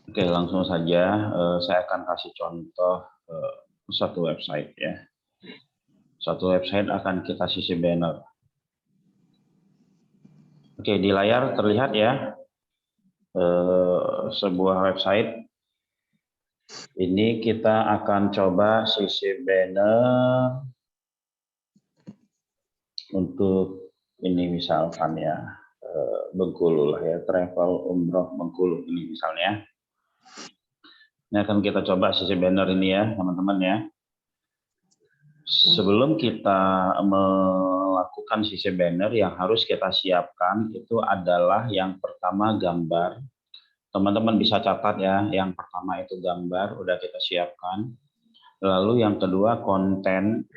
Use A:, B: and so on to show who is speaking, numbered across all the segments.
A: Oke, langsung saja saya akan kasih contoh satu website ya. Satu website akan kita sisi banner. Oke, di layar terlihat ya sebuah website. Ini kita akan coba sisi banner untuk ini misalkan ya Bengkulu lah ya, travel umroh Bengkulu ini misalnya. Ini akan kita coba sisi banner ini ya teman-teman ya. Sebelum kita melakukan sisi banner yang harus kita siapkan itu adalah yang pertama gambar. Teman-teman bisa catat ya, yang pertama itu gambar udah kita siapkan. Lalu yang kedua konten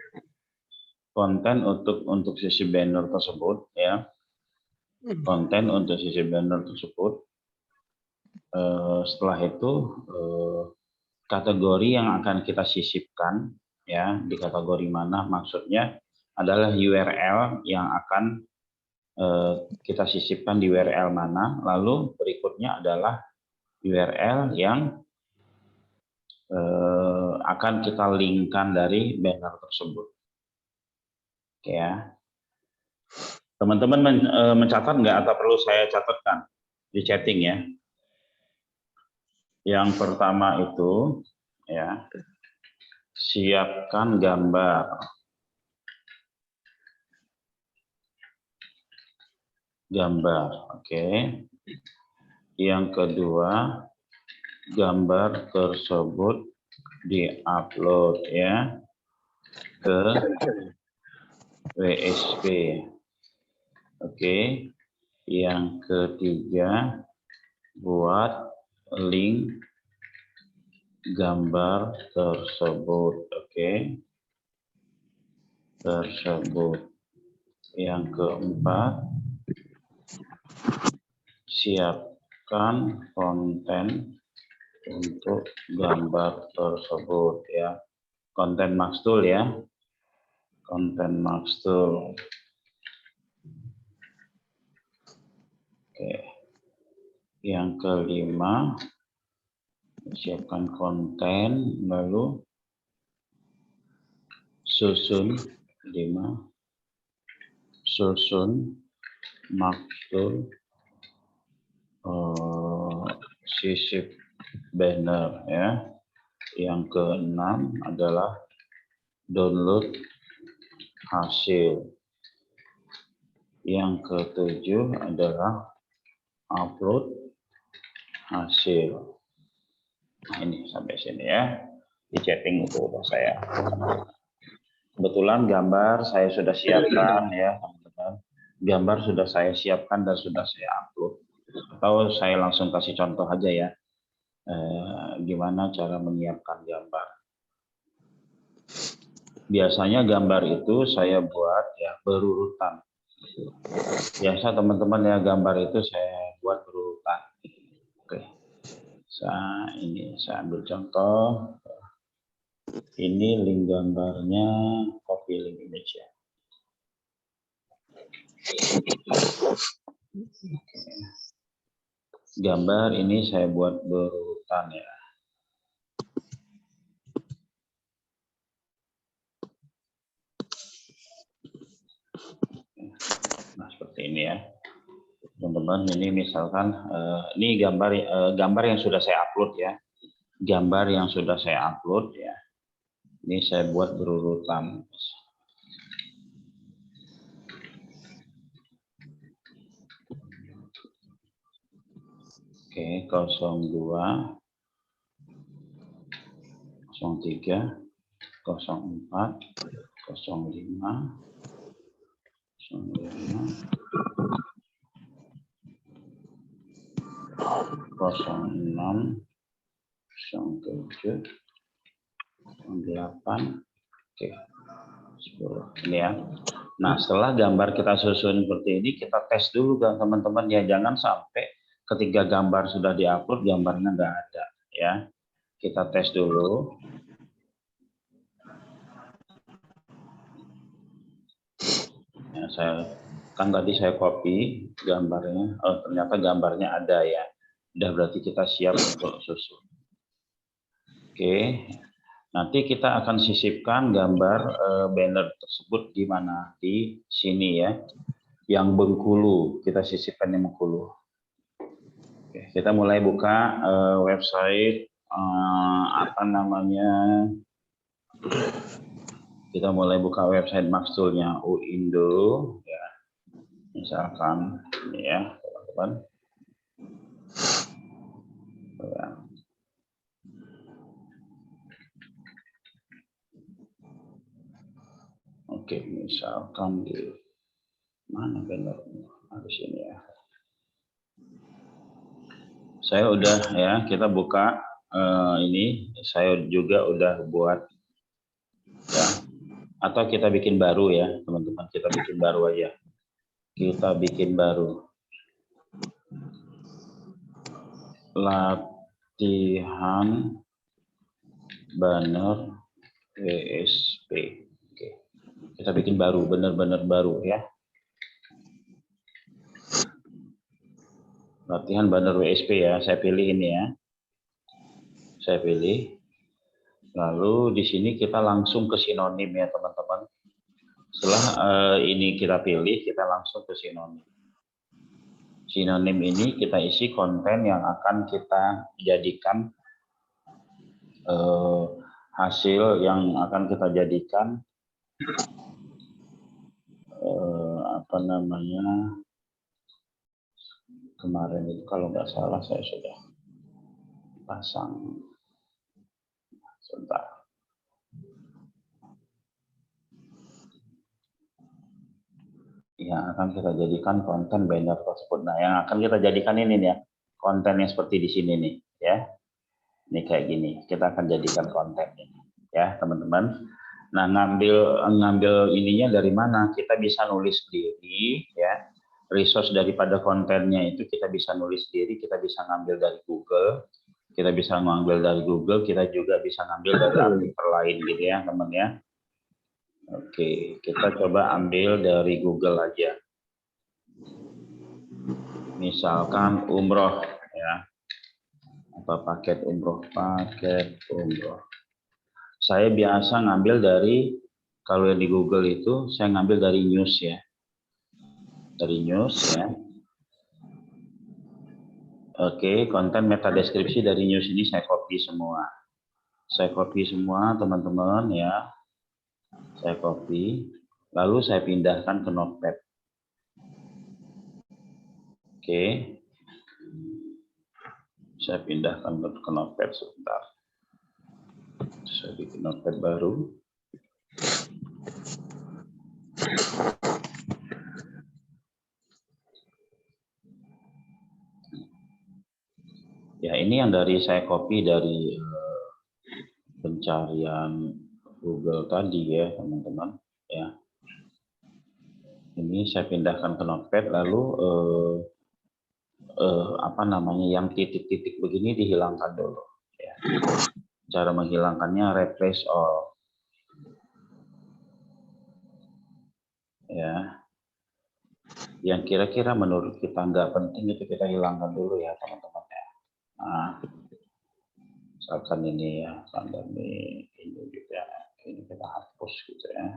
A: untuk sisi banner tersebut ya. Konten untuk sisi banner tersebut. Setelah itu kategori yang akan kita sisipkan ya, di kategori mana maksudnya adalah URL yang akan kita sisipkan di URL mana, lalu berikutnya adalah URL yang akan kita linkkan dari banner tersebut. Oke ya. Teman-teman mencatat nggak atau perlu saya catatkan di chatting ya? Yang pertama itu ya, siapkan gambar. Oke. Yang kedua, gambar tersebut diupload ya ke WSP. Oke. Yang ketiga, buat link gambar tersebut. Oke. Yang keempat, siapkan konten untuk gambar tersebut ya. Konten Maxtool ya. Konten Maxtool. Oke. Yang kelima, siapkan konten lalu susun Maxtool sisip banner ya. Yang keenam adalah download hasil. Yang ketujuh adalah upload hasil. Nah, ini sampai sini ya. Di chatting itu udah saya. Kebetulan gambar saya sudah siapkan ya teman-teman. Gambar sudah saya siapkan dan sudah saya upload. Atau saya langsung kasih contoh aja ya. Gimana cara menyiapkan gambar. Biasanya gambar itu saya buat ya berurutan. Biasa teman-teman ya gambar itu saya buat berurutan. Oke. Saya ambil contoh. Ini link gambarnya, copy link image ya. Gambar ini saya buat berurutan ya. Nah seperti ini ya. Teman-teman ini misalkan ini gambar yang sudah saya upload ya. Gambar yang sudah saya upload ya. Ini saya buat berurutan. Oke, 02, 03, 04, 05, 06, 07, 08, oke, 10 ini ya. Nah setelah gambar kita susun seperti ini, kita tes dulu kan teman-teman ya, jangan sampai ketika gambar sudah diupload gambarnya nggak ada ya. Kita tes dulu. Ya, saya Kan tadi saya copy gambarnya, oh ternyata gambarnya ada ya. Udah berarti kita siap untuk susun. Oke, nanti kita akan sisipkan gambar banner tersebut di mana? Di sini ya. Yang Bengkulu, kita sisipkan yang Bengkulu. Oke, kita mulai buka website apa namanya? Kita mulai buka website Maxtool-nya Uindo ya. Misalkan ini ya, teman-teman. Ya. Oke, misalkan di mana bannernya? Di sini ya. Saya udah ya, kita buka ini. Saya juga udah buat ya. Atau kita bikin baru ya, teman-teman. Kita bikin baru aja. Kita bikin baru. Latihan banner WSP. Oke. Kita bikin baru, benar-benar baru ya. Latihan banner WSP ya, saya pilih ini ya. Saya pilih. Lalu di sini kita langsung ke sinonim ya teman-teman. Setelah ini kita pilih, kita langsung ke sinonim. Sinonim ini kita isi konten yang akan kita jadikan hasil yang akan kita jadikan apa namanya, kemarin itu kalau nggak salah saya sudah pasang. Sebentar. Yang akan kita jadikan konten banner tersebut. Nah, yang akan kita jadikan ini nih ya, kontennya seperti di sini nih ya. Ini kayak gini, kita akan jadikan konten ini ya teman-teman. Nah, ngambil ininya dari mana? Kita bisa nulis sendiri ya. Resource daripada kontennya itu kita bisa nulis sendiri, kita bisa ngambil dari Google, kita bisa ngambil dari Google, kita juga bisa ngambil dari artikel lain gitu ya teman ya. Oke, kita coba ambil dari Google aja. Misalkan umroh ya. Apa paket umroh, Saya biasa ngambil dari, kalau di Google itu saya ngambil dari news ya. Dari news ya. Oke, konten meta deskripsi dari news ini saya copy semua. Saya copy semua teman-teman ya. Saya copy, lalu saya pindahkan ke Notepad. Oke. Saya pindahkan ke Notepad sebentar. Saya bikin Notepad baru. Ya, ini yang dari saya copy dari pencarian Google tadi ya, teman-teman. Ya. Ini saya pindahkan ke Notepad, lalu apa namanya, yang titik-titik begini dihilangkan dulu. Ya. Cara menghilangkannya replace all. Ya. Yang kira-kira menurut kita nggak penting itu kita hilangkan dulu ya teman-teman ya. Nah, misalkan ini ya, pandemi ini juga, ini kita hapus gitu ya.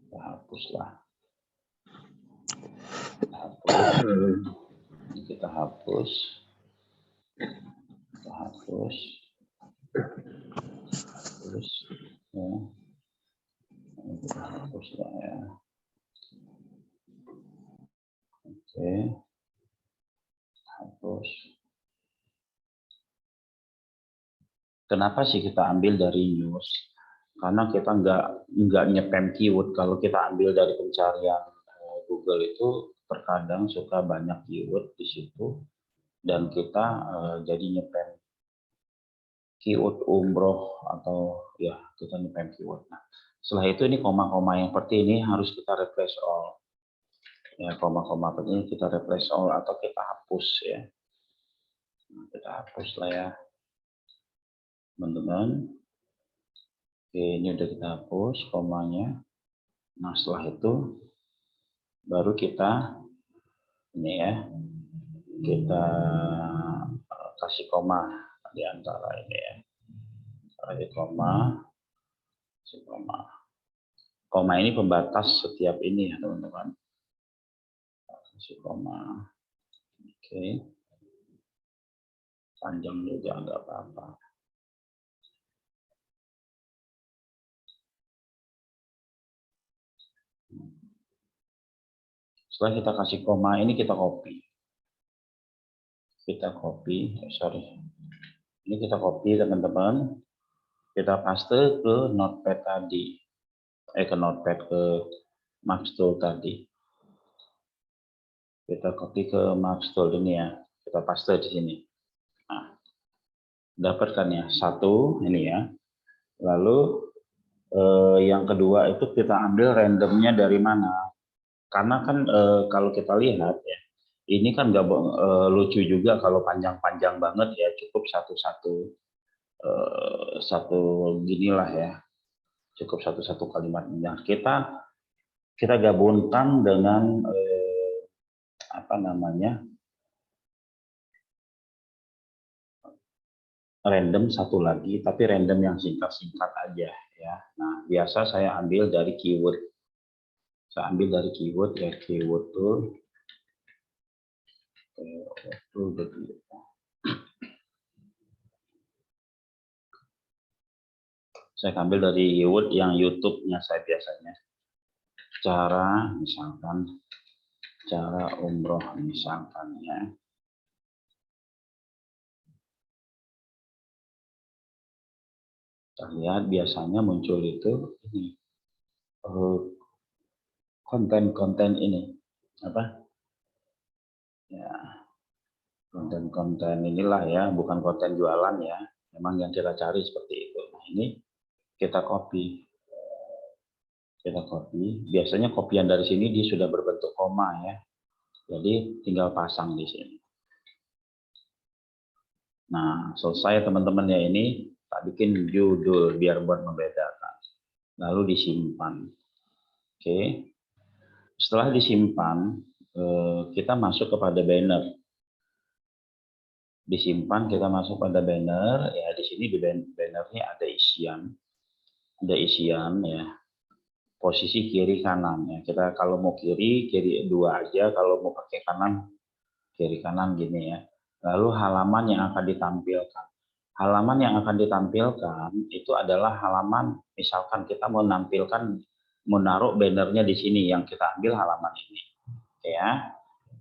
A: Kita hapus lah. Kita hapus. Kita hapus. Hapus. Ya. Ini kita hapus lah ya. Oke. Hapus. Kenapa sih kita ambil dari news? Karena kita nggak nyepam keyword. Kalau kita ambil dari pencarian Google itu terkadang suka banyak keyword di situ dan kita jadi nyepam keyword umroh atau ya kita nyepam keyword. Nah, setelah itu ini koma-koma yang seperti ini harus kita replace all. Ya, koma-koma seperti ini kita replace all atau kita hapus ya. Nah, kita hapus lah ya, teman-teman. Oke, ini udah kita hapus komanya. Nah, setelah itu baru kita ini ya, kita kasih koma di antara ini ya, kasih koma, kasih koma. Koma ini pembatas setiap ini ya teman-teman. Kasih koma, oke. Panjang juga nggak apa-apa. Setelah kita kasih koma, ini kita copy. Ini kita copy teman-teman. Kita paste ke notepad tadi. Ke notepad, ke Maxtool tadi. Kita copy ke Maxtool ini ya. Kita paste di sini. Nah, dapatkan ya, satu ini ya. Lalu yang kedua itu kita ambil randomnya dari mana? Karena kan kalau kita lihat ya, ini kan nggak lucu juga kalau panjang-panjang banget ya, cukup satu ginilah ya, cukup satu kalimat. Nah, kita gabungkan dengan apa namanya, random satu lagi, tapi random yang singkat-singkat aja ya. Nah, biasa saya ambil dari keyword. Saya ambil dari keyword ya, keyword tool. Saya ambil dari keyword yang YouTube-nya saya biasanya. Misalkan cara umroh misalkan ya. Kita lihat biasanya muncul itu ini konten-konten ini apa ya, konten-konten inilah ya, bukan konten jualan ya, memang yang kita cari seperti itu. Nah, ini kita copy, biasanya kopian dari sini dia sudah berbentuk koma ya, jadi tinggal pasang di sini. Nah, selesai teman-teman ya, ini tak bikin judul biar buat membedakan, lalu disimpan. Oke, setelah disimpan kita masuk kepada banner. Disimpan, kita masuk pada banner ya. Di sini di bannernya ada isian ya, posisi kiri kanan ya. Kita kalau mau kiri dua aja, kalau mau pakai kanan kiri kanan gini ya. Lalu halaman yang akan ditampilkan, itu adalah halaman, misalkan kita mau naruh bannernya di sini, yang kita ambil halaman ini ya.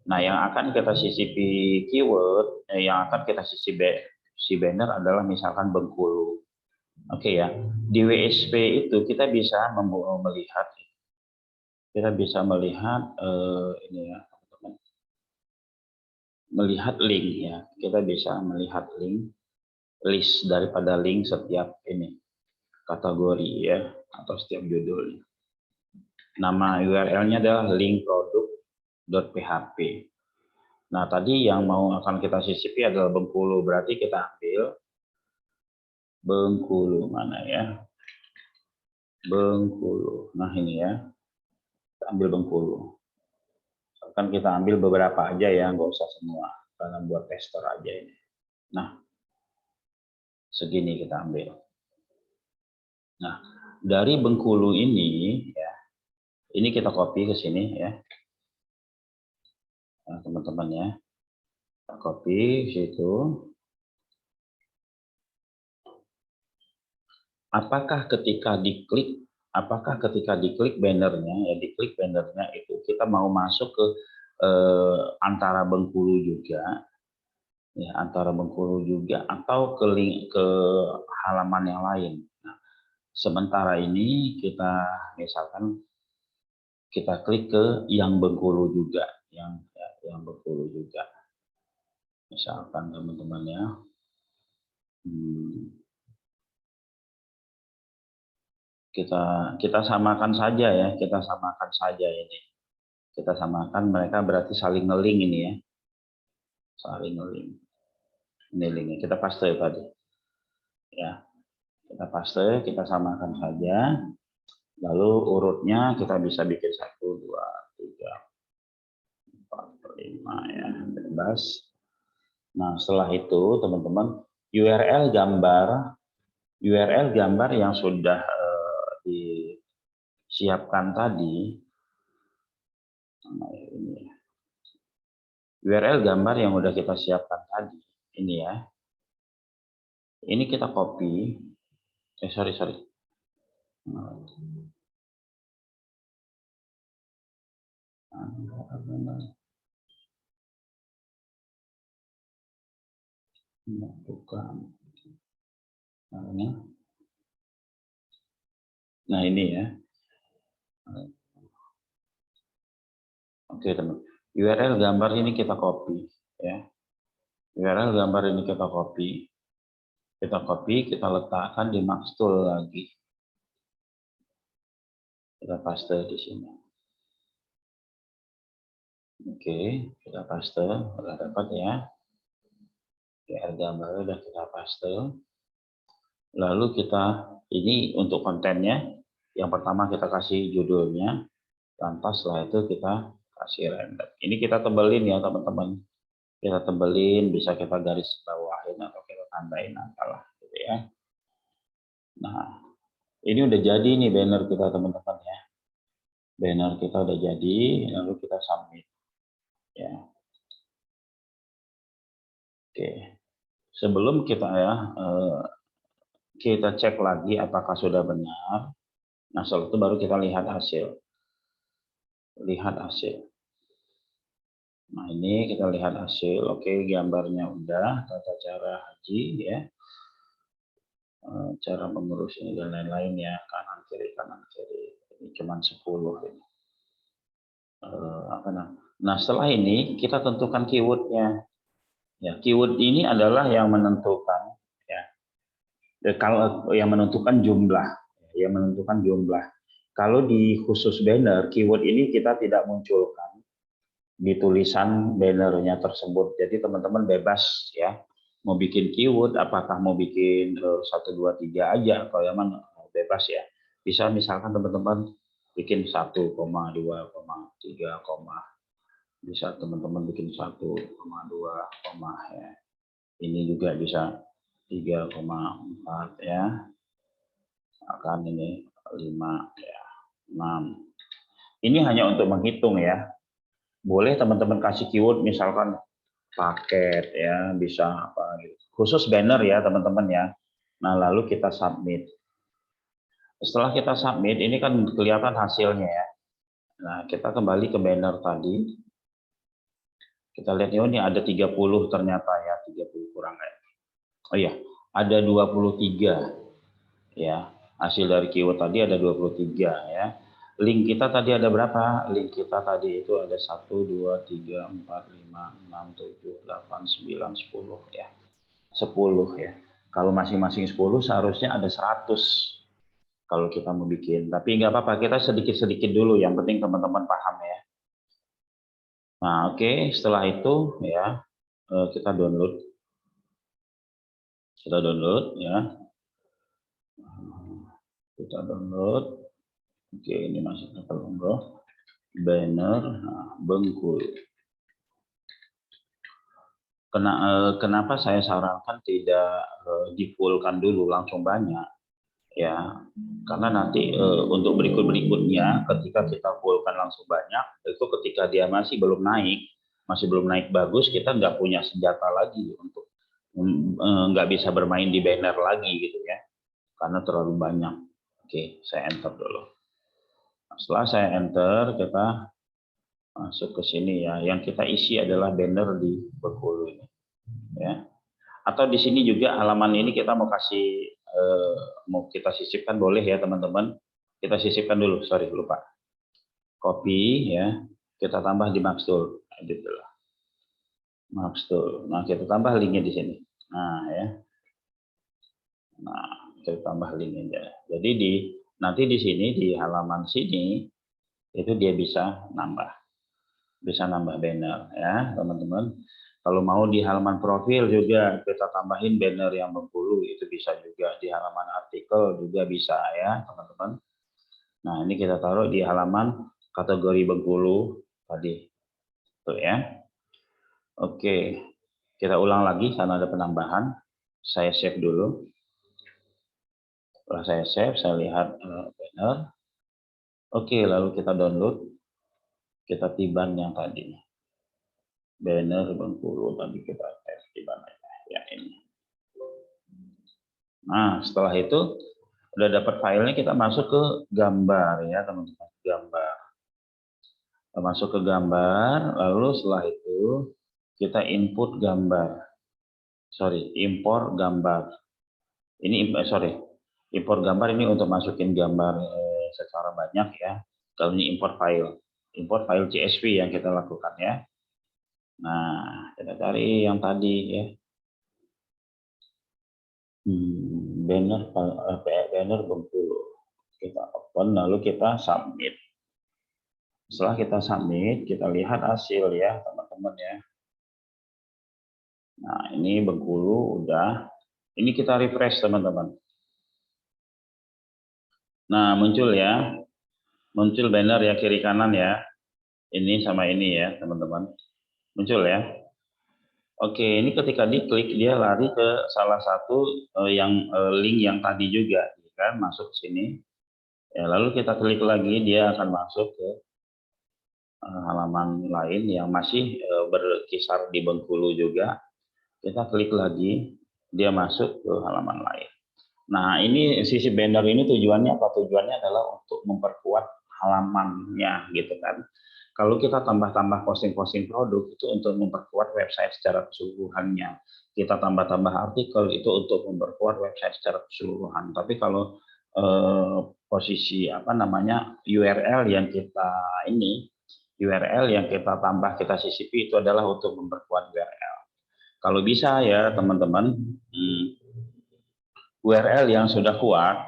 A: Nah, yang akan kita sisipi keyword, yang akan kita sisipi banner adalah misalkan Bengkulu. Oke ya. Di WSP itu kita bisa melihat ini ya, teman-teman. Melihat link ya. Kita bisa melihat list daripada link setiap ini kategori ya, atau setiap judul. Nama URL-nya adalah linkproduct.php. Nah, tadi yang akan kita sisipi adalah Bengkulu, berarti kita ambil Bengkulu, mana ya? Bengkulu. Nah, ini ya. Kita ambil Bengkulu. Kan kita ambil beberapa aja ya, nggak usah semua. Karena buat tester aja ini. Nah, segini kita ambil. Nah, dari Bengkulu ini ya, ini kita copy ke sini ya. Nah, teman-teman ya. Kita copy situ. Apakah ketika diklik bannernya ya, itu kita mau masuk ke antara Bengkulu juga ya, atau ke link ke halaman yang lain. Nah, sementara ini misalkan kita klik ke yang Bengkulu juga, yang Bengkulu juga. Misalkan teman-teman ya. Kita samakan saja ya, ini. Kita samakan, mereka berarti saling nge-link ini ya. Saling nge-link. Ini linknya, kita paste tadi. Ya, kita paste, kita samakan saja. Lalu urutnya kita bisa bikin 1, 2, 3. 45 ya, bebas. Nah, setelah itu teman-teman URL gambar yang sudah disiapkan tadi, nah ini URL gambar yang udah kita siapkan tadi, ini ya. Ini kita copy. Sorry. Bukan. Nah, ini ya. Oke, teman. URL gambar ini kita copy ya. URL gambar ini kita copy. Kita letakkan di Maxtool lagi. Kita paste di sini. Oke, kita paste, udah dapat ya. URL gambar udah kita paste. Lalu kita, ini untuk kontennya, yang pertama kita kasih judulnya, lantas setelah itu kita kasih render. Ini kita tebelin ya teman-teman. Kita tebelin, bisa kita garis bawahin atau kita tambahin apalah gitu ya. Nah, ini udah jadi nih banner kita teman-teman ya. Banner kita udah jadi, lalu kita submit ya. Oke. Sebelum kita kita cek lagi apakah sudah benar. Nah, setelah itu baru kita lihat hasil. Nah, ini kita lihat hasil. Oke, gambarnya udah, tata cara haji ya. Cara mengurus ini dan lain-lain ya, kanan kiri. Ini cuma 10 ini. Nah, setelah ini kita tentukan keywordnya. Ya, keyword ini adalah yang menentukan ya. Kalau yang menentukan jumlah, Kalau di khusus banner, keyword ini kita tidak munculkan di tulisan bannernya tersebut. Jadi teman-teman bebas ya, mau bikin keyword, apakah mau bikin 1, 2, 3 aja, kalau yang mana bebas ya. Bisa misalkan teman-teman bikin 1, 2, 3, bisa teman-teman bikin 1, 2, ya. Ini juga bisa 3,4 ya. Akan ini 5 ya, 6. Ini hanya untuk menghitung ya. Boleh teman-teman kasih keyword misalkan paket ya, bisa apa gitu. Khusus banner ya teman-teman ya. Nah, lalu kita submit. Setelah kita submit, ini kan kelihatan hasilnya ya. Nah, kita kembali ke banner tadi. Kita lihat ini ada 30 ternyata ya, 30 kurang ya. Oh iya, ada 23 ya. Hasil dari keyword tadi ada 23 ya. Link kita tadi ada berapa? Link kita tadi itu ada 1, 2, 3, 4, 5, 6, 7, 8, 9, 10 ya. 10 ya. Kalau masing-masing 10 seharusnya ada 100 kalau kita mau bikin. Tapi nggak apa-apa, kita sedikit-sedikit dulu. Yang penting teman-teman paham ya. Nah, oke. Setelah itu ya, kita download. Ya. Kita download. Oke, ini masih terunggah. Banner Bengkulu. Kenapa saya sarankan tidak di-fullkan dulu langsung banyak ya, karena nanti untuk berikutnya ketika kita fullkan langsung banyak, itu ketika dia masih belum naik bagus, kita nggak punya senjata lagi untuk nggak bisa bermain di banner lagi gitu ya, karena terlalu banyak. Oke, saya enter dulu. Setelah saya enter, kita masuk ke sini ya. Yang kita isi adalah banner di Bengkulu ini. Ya. Atau di sini juga halaman ini kita mau kasih mau kita sisipkan boleh ya teman-teman. Kita sisipkan dulu, sorry lupa. Copy ya. Kita tambah di Maxtool. Edit dulu. Maxtool. Nah, kita tambah linknya di sini. Nah, ya. Nah, kita tambah linknya. Jadi nanti di sini di halaman sini itu dia bisa nambah banner ya teman-teman. Kalau mau di halaman profil juga kita tambahin banner yang Bengkulu, itu bisa juga. Di halaman artikel juga bisa ya teman-teman. Nah, ini kita taruh di halaman kategori Bengkulu tadi. Tuh ya. Oke, kita ulang lagi karena ada penambahan. Saya save dulu. Setelah saya save, saya lihat banner. Oke, lalu kita download. Kita tiban yang tadi. Banner Bengkulu tadi kita tes di mana ya ini. Nah, setelah itu udah dapat filenya, kita masuk ke gambar ya teman-teman. Gambar. Kita masuk ke gambar, lalu setelah itu kita input gambar. Sorry, impor gambar. Ini impor gambar ini untuk masukin gambar secara banyak ya. Kalau ini import file CSV yang kita lakukan ya. Nah, kita cari yang tadi ya. Banner Bengkulu. Kita open lalu kita submit. Setelah kita submit, kita lihat hasil ya teman-teman ya. Nah, ini Bengkulu udah. Ini kita refresh teman-teman. Nah, muncul ya. Muncul banner ya kiri kanan ya. Ini sama ini ya teman-teman. Muncul ya. Oke, ini ketika diklik dia lari ke salah satu link yang tadi juga, kan masuk sini. Ya, lalu kita klik lagi, dia akan masuk ke halaman lain yang masih berkisar di Bengkulu juga. Kita klik lagi, dia masuk ke halaman lain. Nah, ini sisi banner ini tujuannya apa? Tujuannya adalah untuk memperkuat halamannya gitu kan. Kalau kita tambah-tambah posting-posting produk itu untuk memperkuat website secara keseluruhannya. Kita tambah-tambah artikel itu untuk memperkuat website secara keseluruhan. Tapi kalau posisi URL yang kita tambah, kita sisipi itu adalah untuk memperkuat URL. Kalau bisa ya teman-teman, URL yang sudah kuat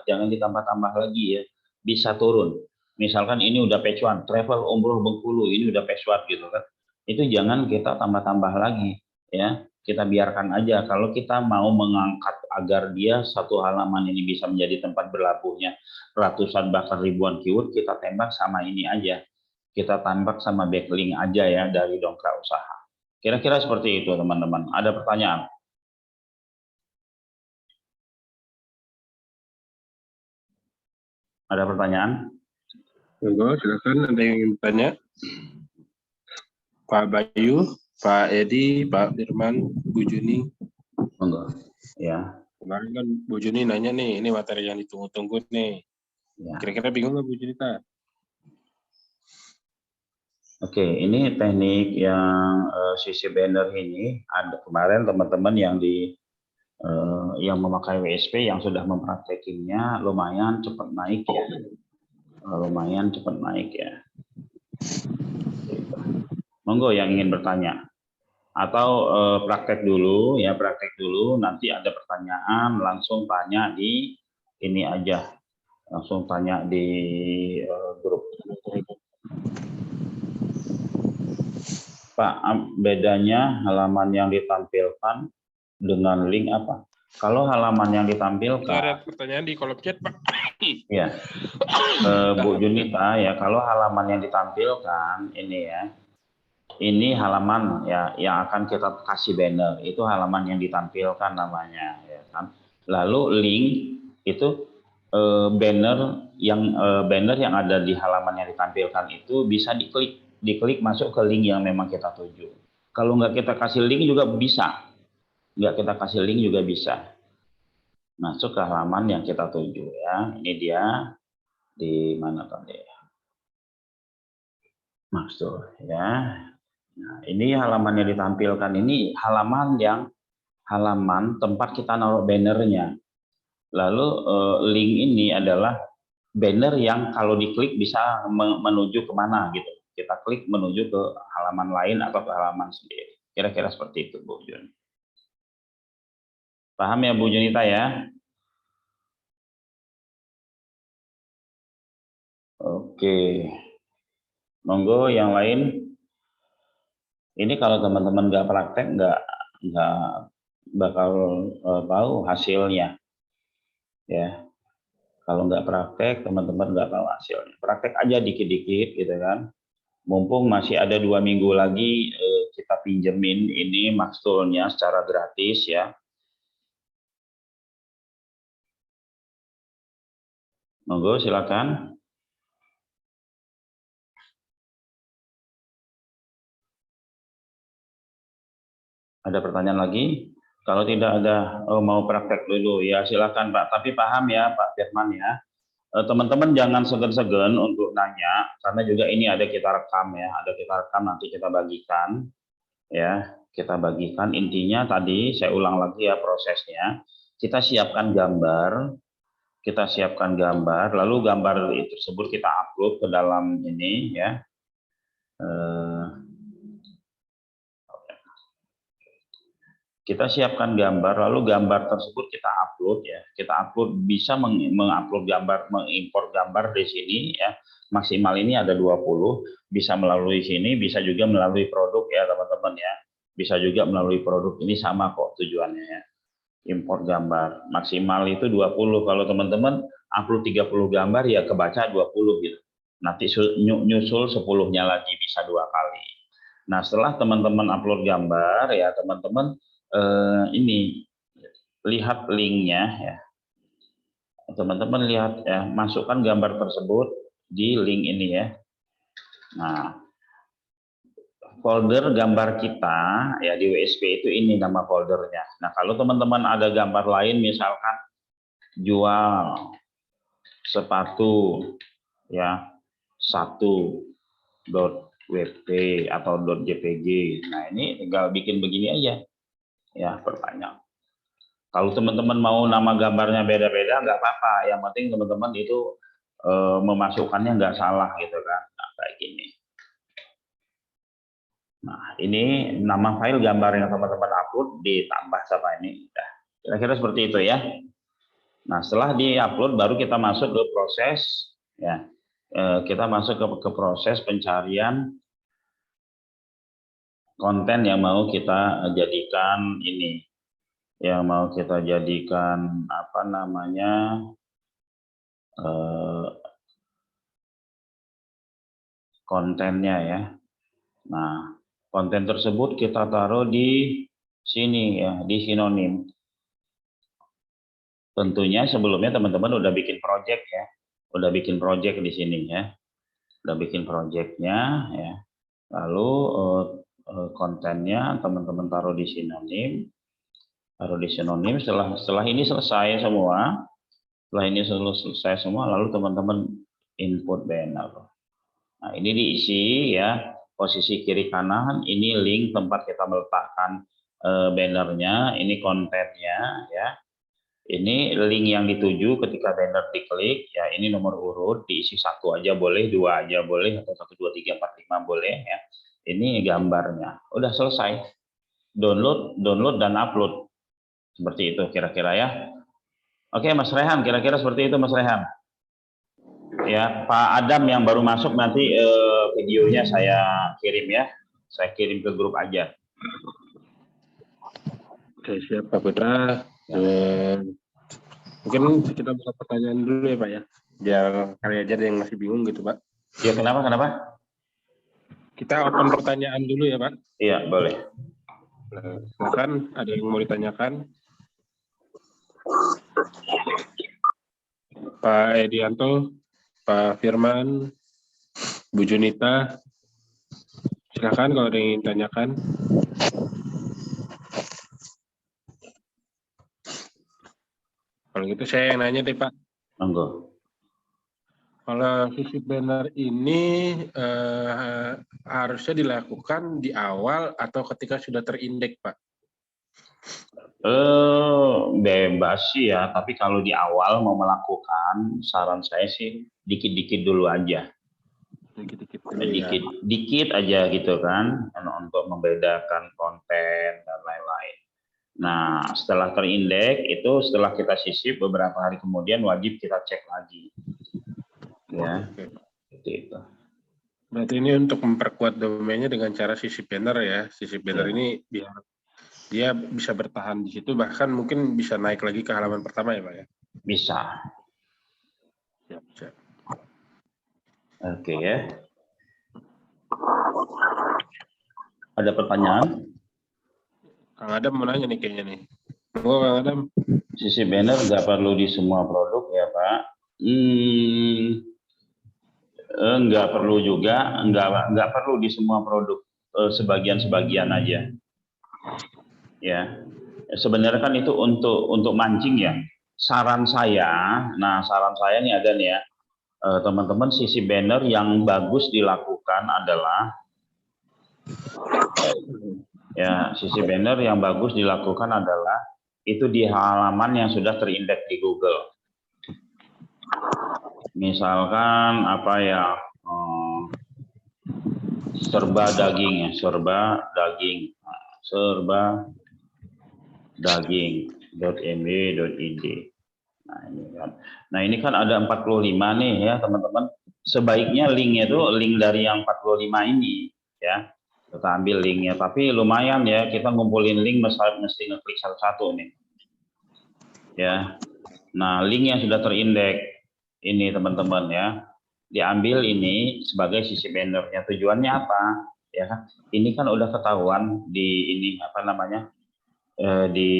A: jangan ditambah-tambah lagi ya, bisa turun. Misalkan ini udah page 1, travel umroh Bengkulu, ini udah page 1 gitu kan. Itu jangan kita tambah-tambah lagi ya. Kita biarkan aja. Kalau kita mau mengangkat agar dia satu halaman ini bisa menjadi tempat berlabuhnya ratusan bahkan ribuan keyword, kita tembak sama ini aja. Kita tembak sama backlink aja ya dari Dongkrak Usaha. Kira-kira seperti itu teman-teman. Ada pertanyaan? Ada pertanyaan?
B: Monggo, silakan ada yang ingin bertanya. Pak Bayu, Pak Edi, Pak Firman, Bu Juni.
A: Monggo. Ya.
B: Kemarin kan Bu Juni nanya nih, ini materi yang ditunggu-tunggu nih.
A: Ya.
B: Kira-kira bingung nggak Bu Junita?
A: Oke, ini teknik yang sisi banner ini ada kemarin teman-teman yang memakai WSP yang sudah mempraktekinya lumayan cepat naik ya. Lumayan cepat naik ya. Monggo yang ingin bertanya. Atau praktek dulu, nanti ada pertanyaan langsung tanya di ini aja. Langsung tanya di grup. Pak, bedanya halaman yang ditampilkan dengan link apa? Kalau halaman yang ditampilkan...
B: Ada pertanyaan di kolom chat, Pak.
A: Ya, Bu Junita ya, kalau halaman yang ditampilkan ini ya, ini halaman ya yang akan kita kasih banner, itu halaman yang ditampilkan namanya, ya kan. Lalu link itu banner yang ada di halaman yang ditampilkan itu bisa diklik masuk ke link yang memang kita tuju. Kalau nggak kita kasih link juga bisa, masuk ke halaman yang kita tuju ya. Ini dia di mana tadi? Masuk ya. Nah, ini halaman yang ditampilkan ini halaman tempat kita naruh bannernya. Lalu link ini adalah banner yang kalau diklik bisa menuju kemana gitu. Kita klik menuju ke halaman lain atau ke halaman sendiri. Kira-kira seperti itu, Bu Jun. Paham ya, Bu Junita ya? Oke. Monggo yang lain. Ini kalau teman-teman nggak praktek, nggak bakal tahu hasilnya. Ya. Kalau nggak praktek, teman-teman nggak tahu hasilnya. Praktek aja dikit-dikit gitu kan. Mumpung masih ada 2 minggu lagi, kita pinjemin ini Maxtool-nya secara gratis ya. Monggo silakan. Ada pertanyaan lagi? Kalau tidak ada, mau praktek dulu ya silakan Pak. Tapi paham ya Pak Firman ya. Teman-teman jangan segan-segan untuk nanya karena juga ini ada kita rekam ya, ada kita rekam nanti kita bagikan ya. Kita bagikan intinya tadi saya ulang lagi ya prosesnya. Kita siapkan gambar, lalu gambar tersebut kita upload ke dalam ini ya. Kita siapkan gambar, lalu gambar tersebut kita upload ya. Kita upload, bisa mengupload gambar, mengimpor gambar di sini ya. Maksimal ini ada 20, bisa melalui sini, bisa juga melalui produk ya teman-teman ya. Bisa juga melalui produk, ini sama kok tujuannya ya. Import gambar, maksimal itu 20. Kalau teman-teman upload 30 gambar ya kebaca 20 gitu. Nanti nyusul 10-nya lagi, bisa 2 kali. Nah setelah teman-teman upload gambar ya teman-teman ini lihat linknya ya, teman-teman lihat ya, masukkan gambar tersebut di link ini ya. Nah folder gambar kita ya di WSP itu ini nama foldernya. Nah kalau teman-teman ada gambar lain misalkan jual sepatu ya 1.wp atau .jpg, nah ini tinggal bikin begini aja ya, pertanyaan. Kalau teman-teman mau nama gambarnya beda-beda nggak apa-apa, yang penting teman-teman itu memasukkannya nggak salah gitu kan. Nah, kayak gini. Nah ini nama file gambar yang teman-teman upload ditambah sama ini. Nah, kira-kira seperti itu ya. Nah setelah di-upload baru kita masuk ke proses ya. Kita masuk ke proses pencarian konten yang mau kita jadikan ini, yang mau kita jadikan apa namanya kontennya ya. Nah konten tersebut kita taruh di sini ya, di sinonim. Tentunya sebelumnya teman-teman udah bikin project ya, udah bikin project di sini ya, udah bikin projectnya ya. Lalu kontennya teman-teman taruh di sinonim, setelah ini selesai semua, lalu teman-teman input banner. Nah ini diisi ya, posisi kiri kanan ini link tempat kita meletakkan bannernya, ini kontennya ya. Ini link yang dituju ketika banner diklik ya, ini nomor urut, diisi 1 aja boleh, 2 aja boleh, atau 1, 2, 3, 4, 5 boleh ya. Ini gambarnya, udah selesai. Download dan upload. Seperti itu kira-kira ya. Oke Mas Rehan, kira-kira seperti itu Mas Rehan. Ya Pak Adam yang baru masuk nanti videonya saya kirim ya. Saya kirim ke grup aja.
B: Oke, siap Pak Putra. Mungkin kita buka pertanyaan dulu ya Pak ya, biar kali aja ada yang masih bingung gitu Pak.
A: Ya kenapa?
B: Kita open pertanyaan dulu ya Pak.
A: Iya boleh.
B: Nah, silakan, ada yang mau ditanyakan? Pak Edianto, Pak Firman, Bu Junita, silakan kalau ada yang ingin tanyakan. Kalau gitu saya yang nanya deh Pak.
A: Monggo.
B: Kalau sisip banner ini harusnya dilakukan di awal atau ketika sudah terindeks Pak?
A: Bebas sih ya, tapi kalau di awal mau melakukan, saran saya sih dikit-dikit dulu aja. Dikit aja gitu kan, untuk membedakan konten dan lain-lain. Nah setelah terindeks itu, setelah kita sisip beberapa hari kemudian wajib kita cek lagi ya. Seperti itu.
B: Berarti ini untuk memperkuat domainnya dengan cara sisip banner ya. Sisip banner ini biar dia bisa bertahan di situ, bahkan mungkin bisa naik lagi ke halaman pertama ya Pak ya?
A: Bisa.
B: Siap.
A: Oke ya. Ada pertanyaan?
B: Kang Adam mau nanya nih kayaknya nih. Oh, Kang Adam.
A: Sisi banner nggak perlu di semua produk ya Pak. Nggak perlu juga, nggak perlu di semua produk, sebagian-sebagian aja. Ya, sebenarnya kan itu untuk mancing ya. Saran saya nih ada nih ya, teman-teman, sisi banner yang bagus dilakukan adalah itu di halaman yang sudah terindeks di Google. Misalkan apa ya, serba daging, .mb.id. Nah ini kan ada 45 nih ya teman-teman. Sebaiknya linknya itu link dari yang 45 ini ya. Kita ambil linknya, tapi lumayan ya kita ngumpulin link mesti ngeklik satu-satu nih. Ya. Nah, link yang sudah terindeks ini teman-teman ya, diambil ini sebagai sisi bannernya. Tujuannya apa? Ya kan? Ini kan udah ketahuan di ini apa namanya? Di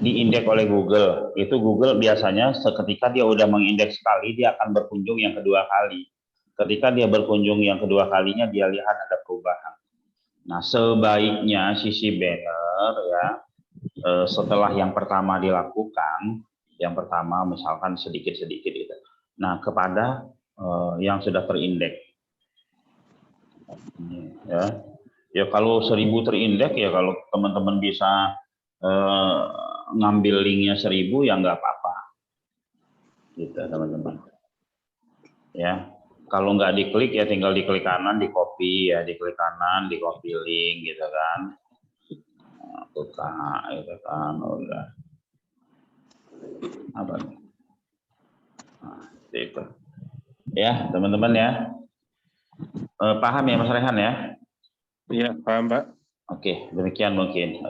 A: indeks oleh Google. Itu Google biasanya seketika dia udah mengindeks sekali, dia akan berkunjung yang kedua kali. Ketika dia berkunjung yang kedua kalinya, dia lihat ada perubahan. Nah, sebaiknya sisi banner ya, setelah yang pertama dilakukan, yang pertama misalkan sedikit-sedikit itu. Nah, kepada yang sudah terindeks. Ya kalau 1000 terindeks ya, kalau teman-teman bisa ngambil linknya 1000 ya nggak apa-apa. Gitu teman-teman. Ya. Kalau nggak diklik ya tinggal diklik kanan, di copy ya, diklik kanan, di copy link gitu kan. Buka itu kan udah. Apa nih? Nah, itu. Ya, teman-teman ya. Paham ya Mas Rehan ya?
B: Iya, paham Pak.
A: Oke, demikian mungkin.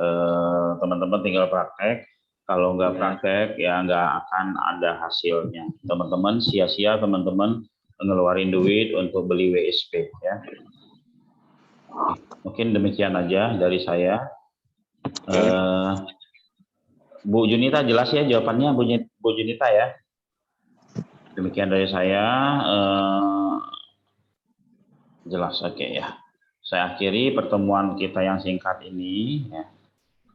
A: Teman-teman tinggal praktek. Kalau nggak praktek ya nggak akan ada hasilnya. Teman-teman sia-sia teman-teman ngeluarin duit untuk beli WSP ya. Mungkin demikian aja dari saya. Bu Junita jelas ya jawabannya, Bu Junita ya. Demikian dari saya. Jelas, oke ya. Saya akhiri pertemuan kita yang singkat ini ya.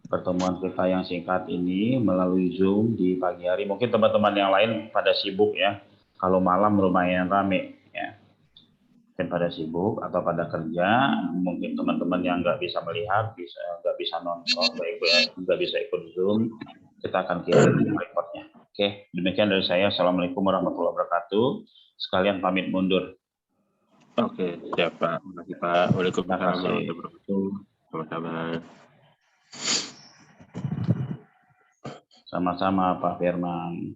A: Pertemuan kita yang singkat ini melalui Zoom di pagi hari. Mungkin teman-teman yang lain pada sibuk ya. Kalau malam lumayan rame ya. Mungkin pada sibuk atau pada kerja. Mungkin teman-teman yang nggak bisa melihat, nggak bisa nonton, nggak bisa ikut Zoom, kita akan kirim reportnya. Oke, demikian dari saya. Assalamualaikum warahmatullahi wabarakatuh. Sekalian pamit mundur.
B: Oke, siap Pak. Terima kasih Pak. Waalaikumsalam warahmatullahi wabarakatuh. Sama-sama.
A: Sama-sama Pak Firman.